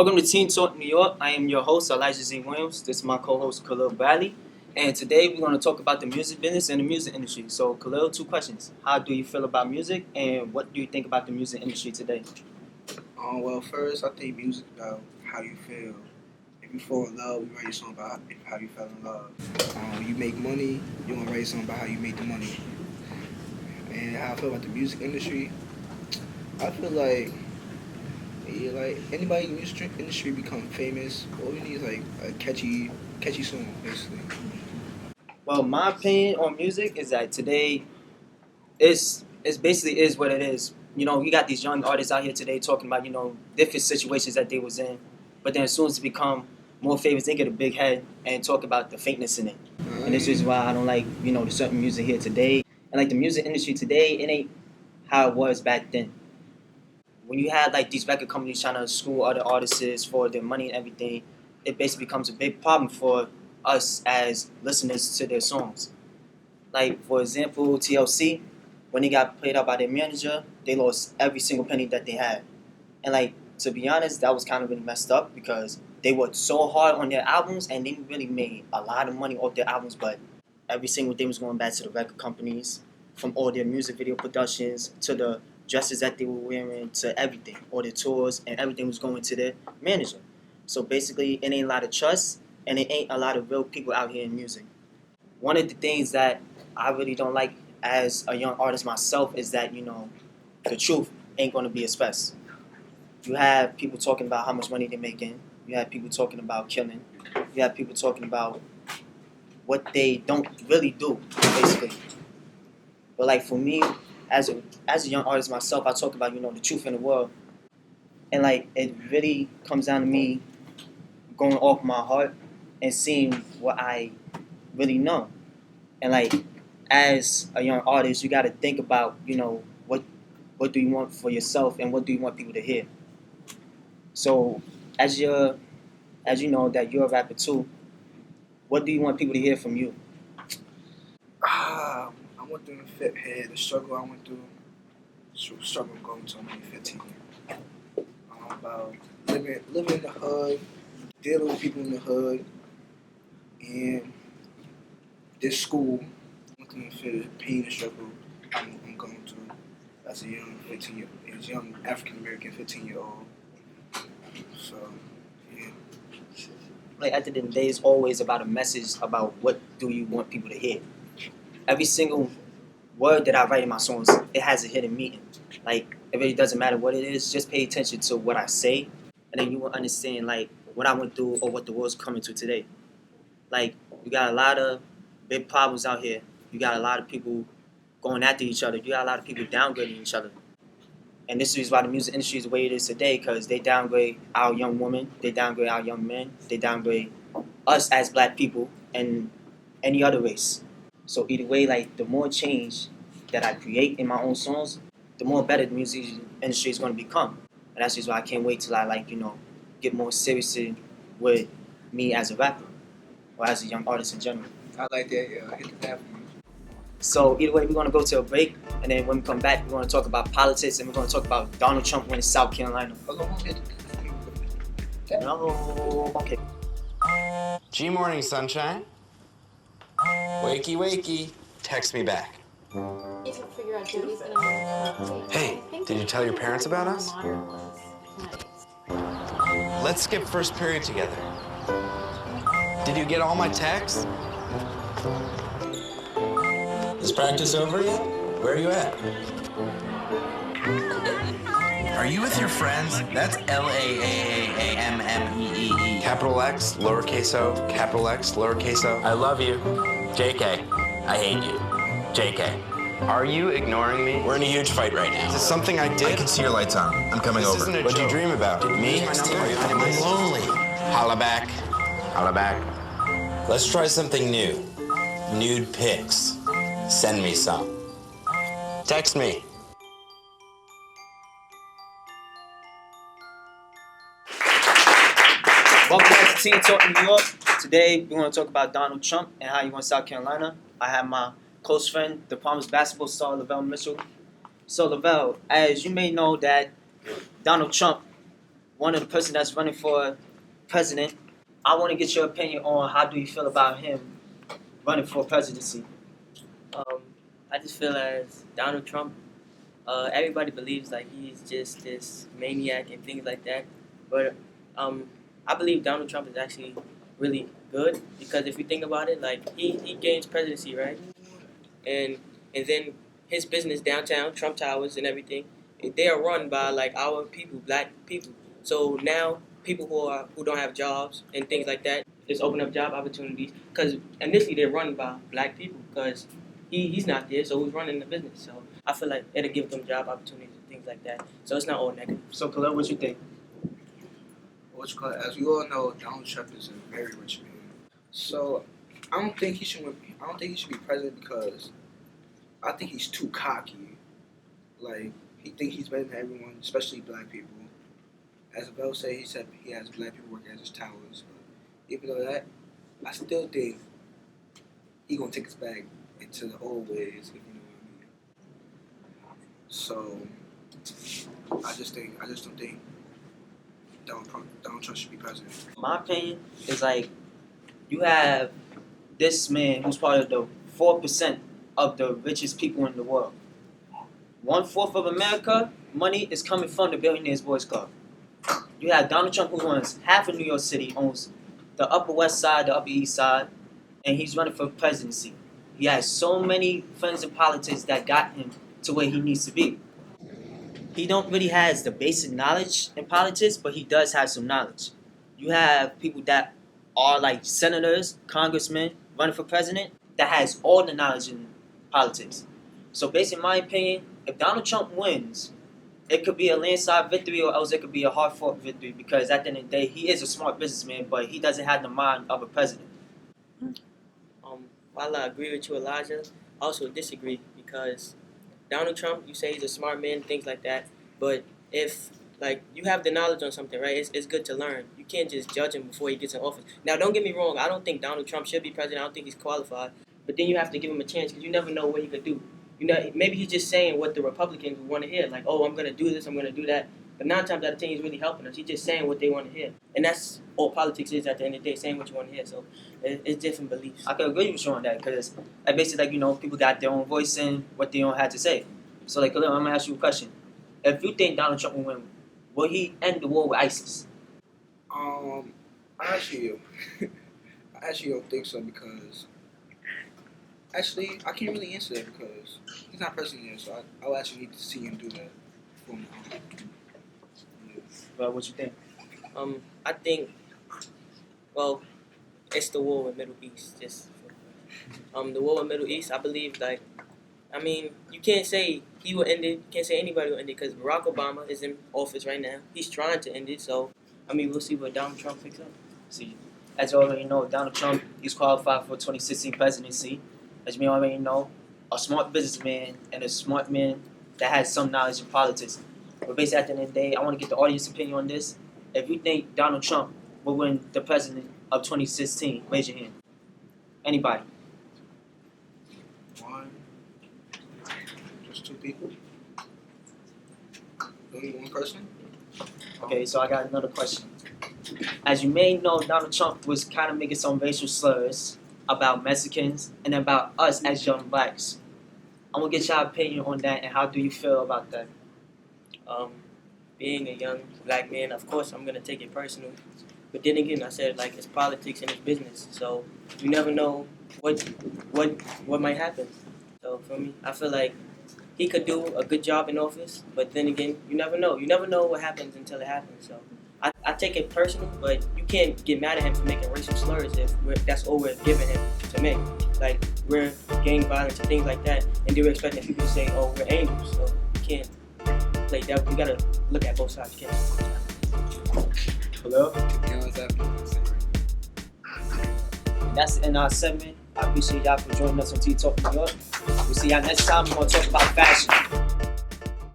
Welcome to Teen Talk New York. I am your host, Elijah Z. Williams. This is my co-host, Khalil Bradley. And today we're going to talk about the music business and the music industry. So, Khalil, 2 questions. How do you feel about music, and what do you think about the music industry today? Well, first, I think music about how you feel. If you fall in love, you write a song about how you fell in love. When you make money, you're going to write a song about how you made the money. And how I feel about the music industry, I feel like anybody in the music industry become famous, all you need is like a catchy song, basically. Well, my opinion on music is that today it's basically is what it is. You know, you got these young artists out here today talking about, different situations that they was in. But then as soon as they become more famous, they get a big head and talk about the fakeness in it. And this is why I don't like, the certain music here today. And like the music industry today, it ain't how it was back then. When you had like these record companies trying to school other artists for their money and everything, it basically becomes a big problem for us as listeners to their songs. Like for example, TLC, when they got played out by their manager, they lost every single penny that they had. And like to be honest, that was kind of really messed up because they worked so hard on their albums and they really made a lot of money off their albums, but every single thing was going back to the record companies, from all their music video productions to the dresses that they were wearing to everything, all their tours and everything was going to their manager. So basically, it ain't a lot of trust and it ain't a lot of real people out here in music. One of the things that I really don't like as a young artist myself is that, the truth ain't going to be expressed. You have people talking about how much money they're making. You have people talking about killing. You have people talking about what they don't really do, basically. But like for me, as a young artist myself, I talk about, the truth in the world. And like it really comes down to me going off my heart and seeing what I really know. And like as a young artist, you got to think about, what do you want for yourself and what do you want people to hear. So as you know that you're a rapper too, what do you want people to hear from you? I went through the struggle I went through, struggle going to only 15 years. About living in the hood, dealing with people in the hood, and this school, went through the pain and struggle I'm going through as a young African American 15-year-old. So, yeah. Like at the end of the day, it's always about a message about what do you want people to hear. Every single word that I write in my songs, it has a hidden meaning. Like it really doesn't matter what it is, just pay attention to what I say, and then you will understand like what I went through or what the world's coming to today. Like you got a lot of big problems out here. You got a lot of people going after each other. You got a lot of people downgrading each other. And this is why the music industry is the way it is today, because they downgrade our young women, they downgrade our young men, they downgrade us as black people and any other race. So either way, like the more change that I create in my own songs, the more better the music industry is going to become. And that's just why I can't wait till I get more serious with me as a rapper or as a young artist in general. I like that. Yeah, I hit the bathroom. So either way, we're going to go to a break, and then when we come back, we're going to talk about politics, and we're going to talk about Donald Trump winning South Carolina. No, okay. G morning, sunshine. Wakey, wakey. Text me back. Hey, did you tell your parents about us? Let's skip first period together. Did you get all my texts? Is practice over yet? Where are you at? Are you with your friends? That's LAAAAMMEEE. Capital X, lowercase o, capital X, lowercase o. I love you. JK. I hate you. JK. Are you ignoring me? We're in a huge fight right now. Is this something I did? I can see your lights on. I'm coming over. This isn't a What'd joke. you dream about? Me? I'm lonely. Holla back. Holla back. Let's try something new. Nude pics. Send me some. Text me. Welcome back to Teen Talk New York. Today, we're going to talk about Donald Trump and how he won South Carolina. I have my close friend, the promised basketball star, Lavelle Mitchell. So, Lavelle, as you may know that Donald Trump one of the person that's running for president. I want to get your opinion on how do you feel about him running for presidency. Um, I just feel as Donald Trump, everybody believes like he's just this maniac and things like that. But I believe Donald Trump is actually really good because if you think about it, like he gains presidency, right? And then his business downtown, Trump Towers and everything, they are run by like our people, black people. So now people who don't have jobs and things like that just open up job opportunities because initially they're run by black people because he's not there, so who's running the business? So I feel like it'll give them job opportunities and things like that. So it's not all negative. So, Khalil, what you think? As we all know, Donald Trump is a very rich man. So I don't think he should. I don't think he should be president because I think he's too cocky. Like he thinks he's better than everyone, especially black people. As Abel said, he said he has black people working at his towers. But even though that, I still think he gonna take us back into the old ways, if you know what I mean. So I just don't think Donald Trump should be president. My opinion is like you have this man who's part of the 4% of the richest people in the world. 1/4 of America money is coming from the Billionaires Boys Club. You have Donald Trump who owns half of New York City, owns the Upper West Side, the Upper East Side, and he's running for presidency. He has so many friends in politics that got him to where he needs to be. He don't really has the basic knowledge in politics, but he does have some knowledge. You have people that are like senators, congressmen running for president that has all the knowledge in politics. So basically, in my opinion, if Donald Trump wins, it could be a landslide victory or else it could be a hard-fought victory because at the end of the day, he is a smart businessman, but he doesn't have the mind of a president. While I agree with you, Elijah, I also disagree because Donald Trump, you say he's a smart man, things like that. But if like you have the knowledge on something, right? It's good to learn. You can't just judge him before he gets in office. Now, don't get me wrong. I don't think Donald Trump should be president. I don't think he's qualified. But then you have to give him a chance because you never know what he could do. You know, maybe he's just saying what the Republicans want to hear, like, "Oh, I'm going to do this, I'm going to do that." But 9 times out of 10, he's really helping us. He's just saying what they want to hear, and that's all politics is at the end of the day, saying what you want to hear. So it's different beliefs. I can agree with you on that because basically, like, you know, people got their own voice and what they don't have to say. So, like, Khalil, I'm going to ask you a question. If you think Donald Trump will win, will he end the war with ISIS? I actually don't think so because actually I can't really answer that because he's not president yet, so I'll actually need to see him do that for me. Well, what you think? I think, well, it's the war with Middle East. Just the war with Middle East. I believe, like, I mean, you can't say he will end it. You can't say anybody will end it because Barack Obama is in office right now. He's trying to end it. So, I mean, we'll see what Donald Trump picks up. See, as you already know, Donald Trump is qualified for 2016 presidency. As you already know, a smart businessman and a smart man that has some knowledge in politics. But basically, at the end of the day, I want to get the audience opinion on this. If you think Donald Trump will win the president of 2016, raise your hand. Anybody? One, just 2 people. Only one person. Okay, so I got another question. As you may know, Donald Trump was kind of making some racial slurs about Mexicans and about us as young blacks. I want to get your opinion on that and how do you feel about that? Being a young black man, of course, I'm gonna take it personal. But then again, I said like it's politics and it's business, so you never know what might happen. So for me, I feel like he could do a good job in office, but then again, you never know. You never know what happens until it happens. So I take it personal, but you can't get mad at him for making racial slurs if that's all we're giving him to make. Like we're gang violence and things like that, and they were expecting people to say, "Oh, we're angels," so you can't. Like that, we gotta look at both sides. You can't. Hello? You know exactly what I'm saying. And that's the end of our segment. I appreciate y'all for joining us on Tea Talk New York. We'll see y'all next time. We're going to talk about fashion.